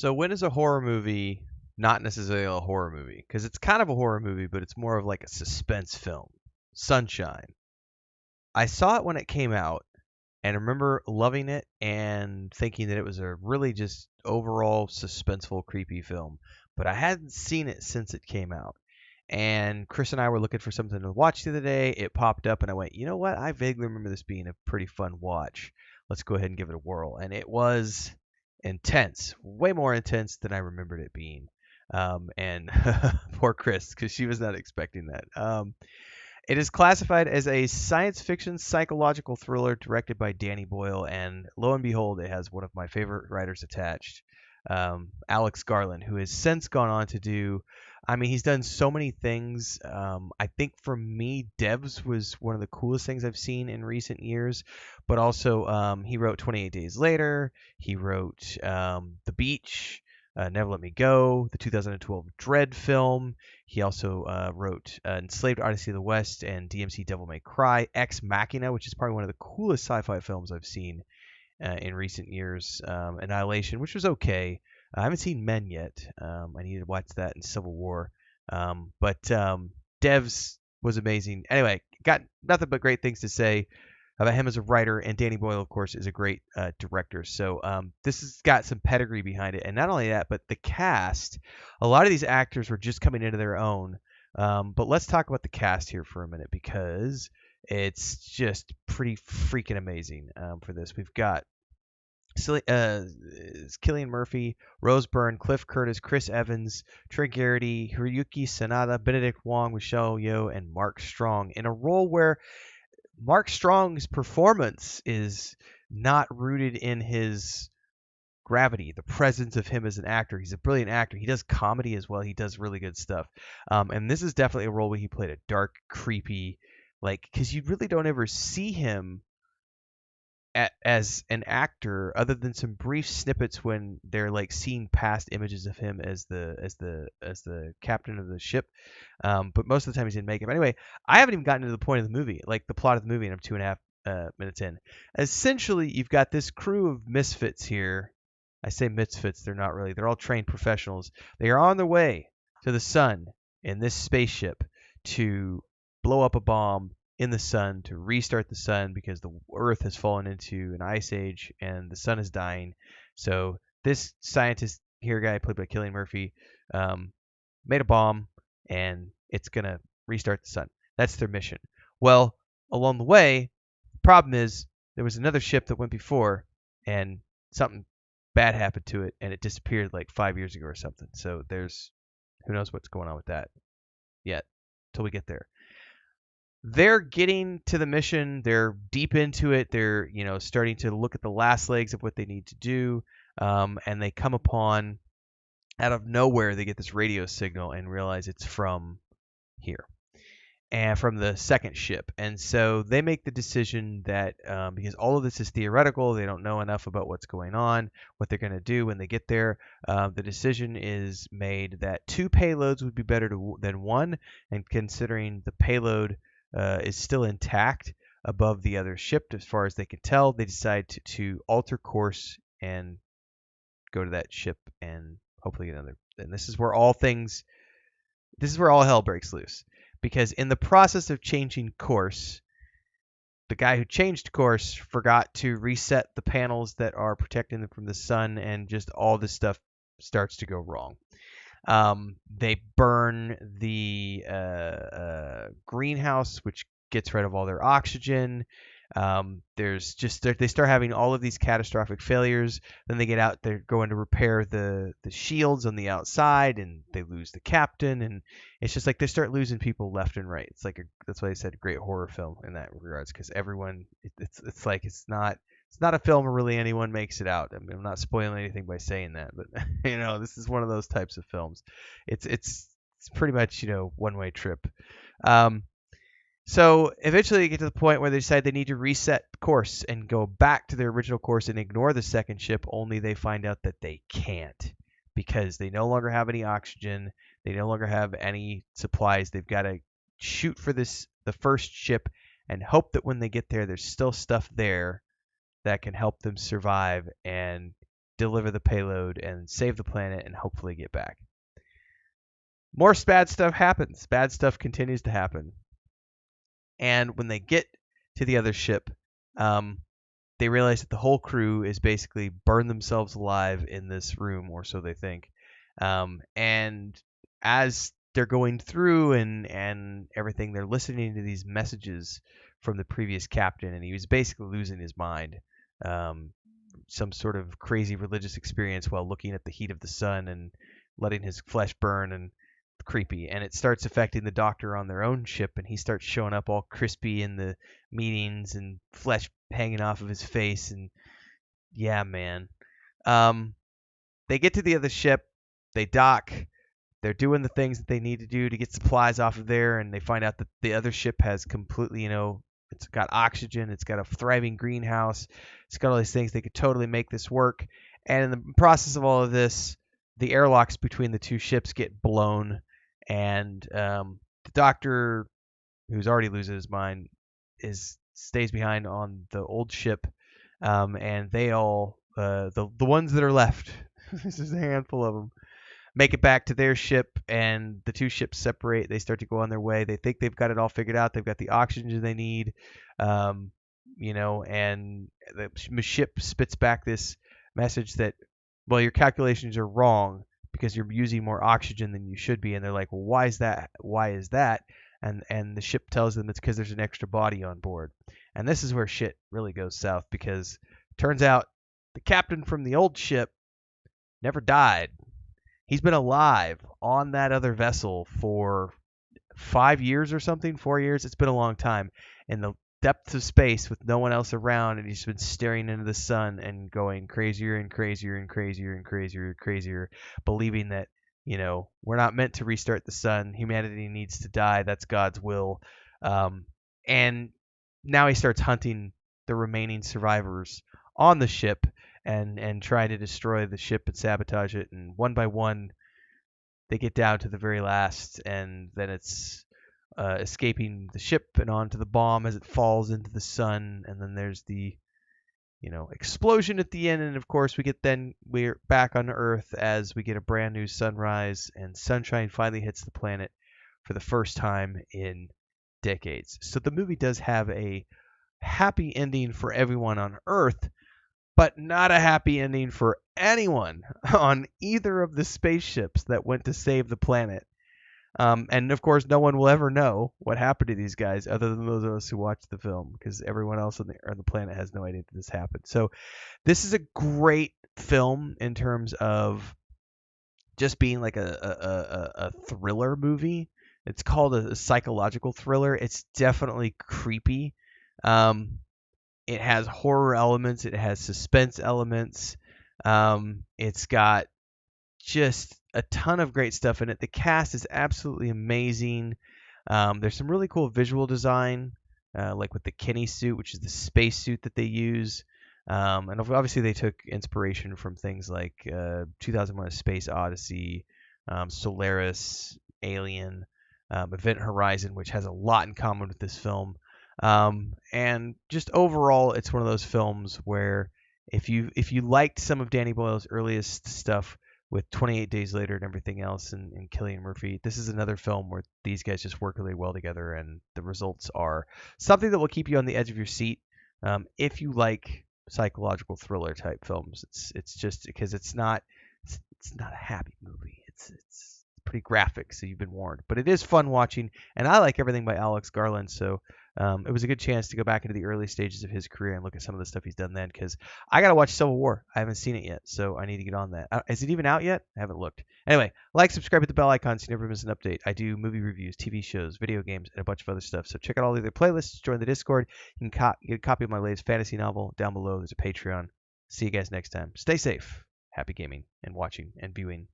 So when is a horror movie not necessarily a horror movie? Because it's kind of a horror movie, but it's more of like a suspense film. Sunshine. I saw it when it came out and I remember loving it and thinking that it was a really just overall suspenseful, creepy film. But I hadn't seen it since it came out. And Chris and I were looking for something to watch the other day. It popped up and I went, you know what? I vaguely remember this being a pretty fun watch. Let's go ahead and give it a whirl. And it was intense, way more intense than I remembered it being. And poor Chris, because she was not expecting that. It is classified as a science fiction psychological thriller directed by Danny Boyle, and lo and behold, it has one of my favorite writers attached, Alex Garland, who has since gone on to do. I mean, he's done so many things. I think for me, Devs was one of the coolest things I've seen in recent years, but also he wrote 28 Days Later. He wrote The Beach. Never Let Me Go, the 2012 Dread film. He also wrote Enslaved Odyssey of the West and DMC Devil May Cry, Ex Machina, which is probably one of the coolest sci-fi films I've seen in recent years. Annihilation, which was okay. I haven't seen Men yet. I need to watch that in Civil War. But Devs was amazing. Anyway, got nothing but great things to say about him as a writer, and Danny Boyle, of course, is a great director. So this has got some pedigree behind it, and not only that, but the cast. A lot of these actors were just coming into their own. But let's talk about the cast here for a minute because it's just pretty freaking amazing for this. We've got Cillian Murphy, Rose Byrne, Cliff Curtis, Chris Evans, Trey Garity, Hiroyuki Sanada, Benedict Wong, Michelle Yeoh, and Mark Strong in a role where Mark Strong's performance is not rooted in his gravity, the presence of him as an actor. He's a brilliant actor. He does comedy as well. He does really good stuff. And this is definitely a role where he played a dark, creepy, like, because you really don't ever see him as an actor other than some brief snippets when they're like seeing past images of him as the captain of the ship, but most of the time he's in makeup. Anyway, I haven't even gotten to the point of the movie, like the plot of the movie, and I'm 2.5 minutes in. Essentially, you've got this crew of misfits here. I say misfits, they're not really, they're all trained professionals. They are on their way to the sun in this spaceship to blow up a bomb in the sun to restart the sun because the Earth has fallen into an ice age and the sun is dying. So this scientist here, guy played by Cillian Murphy, made a bomb and it's gonna restart the sun. That's their mission. Well, along the way, the problem is there was another ship that went before and something bad happened to it and it disappeared like 5 years ago or something. So there's who knows what's going on with that yet till we get there. They're getting to the mission. They're deep into it. They're, starting to look at the last legs of what they need to do. And they come upon, out of nowhere, they get this radio signal and realize it's from here and from the second ship. And so they make the decision that because all of this is theoretical, they don't know enough about what's going on, what they're going to do when they get there. The decision is made that 2 payloads would be better than 1. And considering the payload is still intact above the other ship as far as they can tell, they decide to alter course and go to that ship and hopefully get another. And this is where all hell breaks loose, because in the process of changing course, the guy who changed course forgot to reset the panels that are protecting them from the sun, and just all this stuff starts to go wrong. They burn the greenhouse, which gets rid of all their oxygen. They start having all of these catastrophic failures. Then they get out, they're going to repair the shields on the outside, and they lose the captain, and it's just like they start losing people left and right. It's like that's why I said a great horror film in that regards, because everyone, it's like it's not a film where really anyone makes it out. I mean, I'm not spoiling anything by saying that, but this is one of those types of films. It's pretty much one-way trip. So eventually they get to the point where they decide they need to reset course and go back to their original course and ignore the second ship, only they find out that they can't, because they no longer have any oxygen. They no longer have any supplies. They've got to shoot for the first ship and hope that when they get there, there's still stuff there that can help them survive and deliver the payload and save the planet and hopefully get back. More bad stuff happens. Bad stuff continues to happen. And when they get to the other ship, they realize that the whole crew is basically burned themselves alive in this room, or so they think. And as they're going through and everything, they're listening to these messages from the previous captain, and he was basically losing his mind. Some sort of crazy religious experience while looking at the heat of the sun and letting his flesh burn, and creepy. And it starts affecting the doctor on their own ship, and he starts showing up all crispy in the meetings and flesh hanging off of his face. And yeah, man. They get to the other ship, they dock, they're doing the things that they need to do to get supplies off of there, and they find out that the other ship has completely, it's got oxygen, it's got a thriving greenhouse, it's got all these things. They could totally make this work. And in the process of all of this, the airlocks between the two ships get blown, and the doctor, who's already losing his mind, stays behind on the old ship, and they all, the ones that are left, this is a handful of them, make it back to their ship, and the two ships separate. They start to go on their way. They think they've got it all figured out. They've got the oxygen they need, and the ship spits back this message that, well, your calculations are wrong because you're using more oxygen than you should be. And they're like, well, why is that? Why is that? And the ship tells them it's because there's an extra body on board. And this is where shit really goes south, because turns out the captain from the old ship never died. He's been alive on that other vessel for 5 years or something, 4 years. It's been a long time in the depths of space with no one else around, and he's been staring into the sun and going crazier and crazier and crazier and crazier and crazier, believing that, we're not meant to restart the sun. Humanity needs to die. That's God's will. And now he starts hunting the remaining survivors on the ship and try to destroy the ship and sabotage it. And one by one, they get down to the very last, and then it's escaping the ship and onto the bomb as it falls into the sun. And then there's the explosion at the end. And of course, we're back on Earth as we get a brand new sunrise, and sunshine finally hits the planet for the first time in decades. So the movie does have a happy ending for everyone on Earth, but not a happy ending for anyone on either of the spaceships that went to save the planet. And of course, no one will ever know what happened to these guys other than those of us who watched the film, because everyone else on the planet has no idea that this happened. So this is a great film in terms of just being like a thriller movie. It's called a psychological thriller. It's definitely creepy. It has horror elements. It has suspense elements. It's got just a ton of great stuff in it. The cast is absolutely amazing. There's some really cool visual design, like with the Kenny suit, which is the space suit that they use. And obviously they took inspiration from things like 2001: A Space Odyssey, Solaris, Alien, Event Horizon, which has a lot in common with this film. And just overall, it's one of those films where if you liked some of Danny Boyle's earliest stuff with 28 Days Later and everything else, and Cillian Murphy, this is another film where these guys just work really well together, and the results are something that will keep you on the edge of your seat. If you like psychological thriller type films, it's just because it's not a happy movie. It's pretty graphic, so you've been warned. But it is fun watching, and I like everything by Alex Garland, so it was a good chance to go back into the early stages of his career and look at some of the stuff he's done then, because I got to watch Civil War. I haven't seen it yet, so I need to get on that. Is it even out yet? I haven't looked. Anyway, like, subscribe, hit the bell icon so you never miss an update. I do movie reviews, TV shows, video games, and a bunch of other stuff, so check out all the other playlists, join the Discord. You can get a copy of my latest fantasy novel down below. There's a Patreon. See you guys next time. Stay safe. Happy gaming and watching and viewing.